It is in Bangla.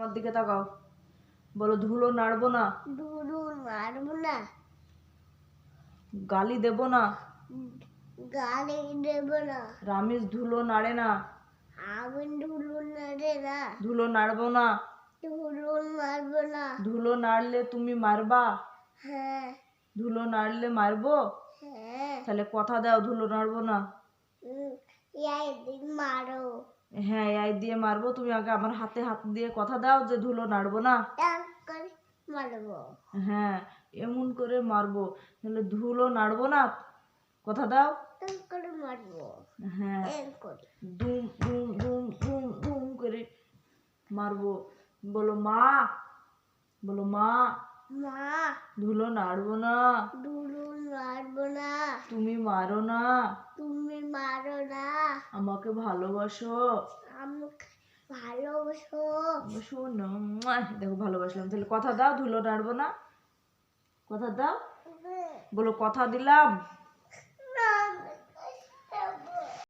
আমার দিকে তাকাও, বলো ধুলো নাড়বো না, ধুলো নাড়বো না, গালি দেব না, গালি দেব না, রামিজ ধুলো নাড়ে না, আমি ধুলো নাড়ে না, ধুলো নাড়বো না, ধুলো নাড়বো না, ধুলো নাড়লে তুমি মারবা, হ্যাঁ ধুলো নাড়লে মারবো, হ্যাঁ, তাহলে কথা দাও ধুলো নাড়বো না। দিন মারো, হ্যাঁ এই দিয়ে মারবো, তুমি আগে আমার হাতে হাত দিয়ে কথা দাও যে ধুলো নাড়বো না। করে মারবো, হ্যাঁ এমন করে মারবো, তাহলে ধুলো নাড়বো না, কথা দাও। করে মারবো, হ্যাঁ করে দুম দুম দুম দুম দুম করে মারবো। বলো মা, বলো মা, মা ধুলো নাড়বো না, ধুলো নাড়বো না, তুমি মারো না, তুমি মারো না, আমাকে ভালোবাসো, আমাকে ভালোবাসো, শোনো দেখো ভালোবাসলাম। তাহলে কথা দাও ধুলো নাড়বো না, কথা দাও, বলো কথা দিলাম।